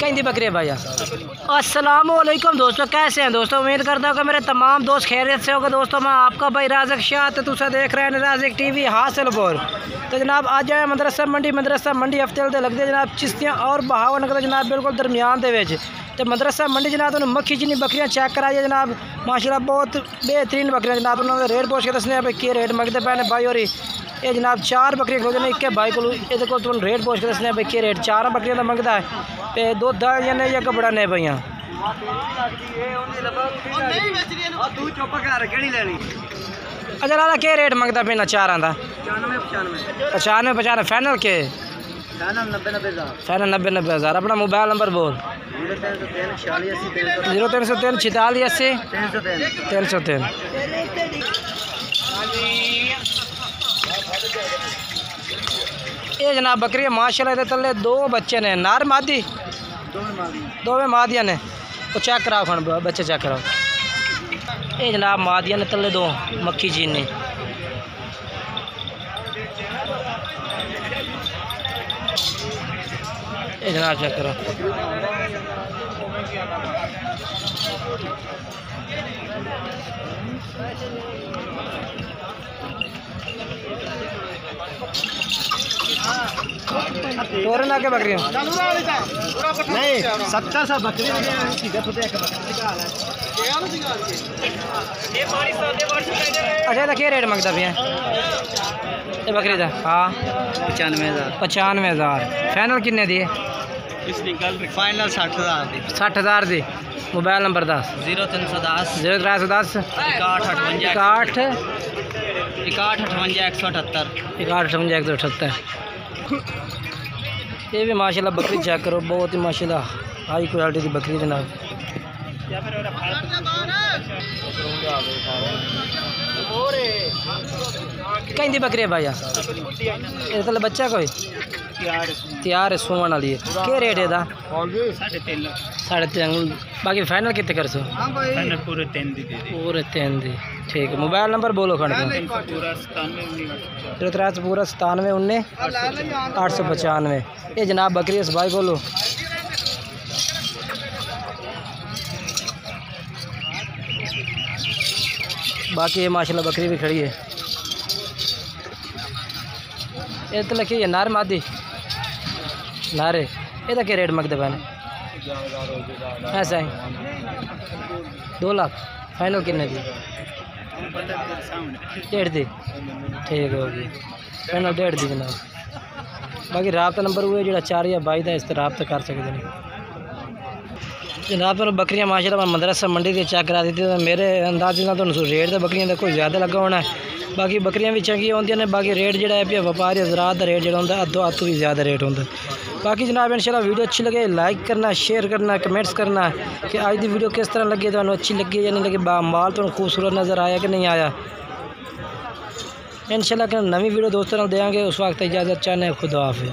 कहीं बकरी है भैया। अस्सलाम वालेकुम दोस्तों, कैसे हैं दोस्तों? उम्मीद करता हूँ कि मेरे तमाम दोस्त खैरियत से होगा। दोस्तों मैं आपका भाई राज़िक शाह, तो तुसा देख रहे हैं राज़िक टीवी हासिलपुर। तो जनाब आज आए मदरसा मंडी हफ्ते हफ्ते लगते जनाब चिश्तियाँ और बहावनगर जनाब बिल्कुल दरमियान दे विच। तो मदरसा मंडी जनाब उन्होंने मक्खी जिन्नी बकरियाँ चेक कराई जनाब, माशाल्लाह बहुत बेहतरीन बकरियाँ जनाब। उन्होंने रेट पूछ के दसने भाई कि रेट मंगते पे भाई। और ये जनाब 4 बकरियाँ खलो एक भाई को रेट पूछ के दसने भाई कि रेट 4 बकरियाँ का मंगता है। तो दो दाने या कपड़ा ने भैया अच्छा लाला क्या रेट मंगता पे ना 4 का? 95 फाइनल के फाइनल 90,000। अपना मोबाइल नंबर बोल। 0303 46 80 303। ये जनाब बकरी माशाल्लाह इधर तले 2 बच्चे ने, नार मादी दो में मादिया ने। तो चेक कराओ खान बच्चे चेक कराओ। ये जनाब मादिया ने तले 2 मक्खी चीनी। ये जनाब चेक करो। और ना के बकरी नहीं 70 सा बकरी अच्छा तो क्या रेट मंगता भैया ये बकरी का? हाँ 95,000। फाइनल किन्ने दिए? फाइनल 60,000 दी। मोबाइल नंबर 10 0310 6158 178 ये भी माशाल्लाह बकरी चेक करो, बहुत ही माशाल्लाह हाई क्वालिटी की बकरी जनाब। कहीं बकरी है भैया ये तो बच्चा कोई तैयार है सोवन वाली है। क्या रेट है दा? 3.5। बाकी फाइनल कितने कर सो? पूरे 3 दी। ठीक है मोबाइल नंबर बोलो खड़ 97 895। ये जनाब बकरी है भाई बोलो। बाकी ये माशाल्लाह बकरी भी खड़ी है। ये तो लगी है नार मादी नारे। ये क्या रेट मंगते पैने? ऐसा ही 2 लाख। फाइनल किन्ने दी? 1.5 दी। ठीक होगी फाइनल 1.5 दी जनाब। बाकी राबता नंबर हुए जो 4 या 22 का इस तरह रबता कर सकते हैं जनाब। पर बकरियाँ माशाल्लाह मैं मदरसा मंडी के चेक करा दी थी। मेरे अंदाजे ना तो रेट तो बकरियाँ का कोई ज़्यादा लगा होना है। बाकी बकरियाँ भी चंगी होंगे ने। बाकी रेट जो है व्यापारी हज़रात का रेट जो होता है अद्धों भी ज़्यादा रेट होता है। बाकी जनाब इंशाल्लाह वीडियो अच्छी लगे लाइक करना, शेयर करना, कमेंट्स करना कि आज की वीडियो किस तरह लगी, तो अच्छी लगी या नहीं लगी, माल तो खूबसूरत नज़र आया कि नहीं आया। इंशाल्लाह नवी वीडियो दोस्तों देंगे, उस वक्त इजाज़त चाहने। खुदा हाफिज़।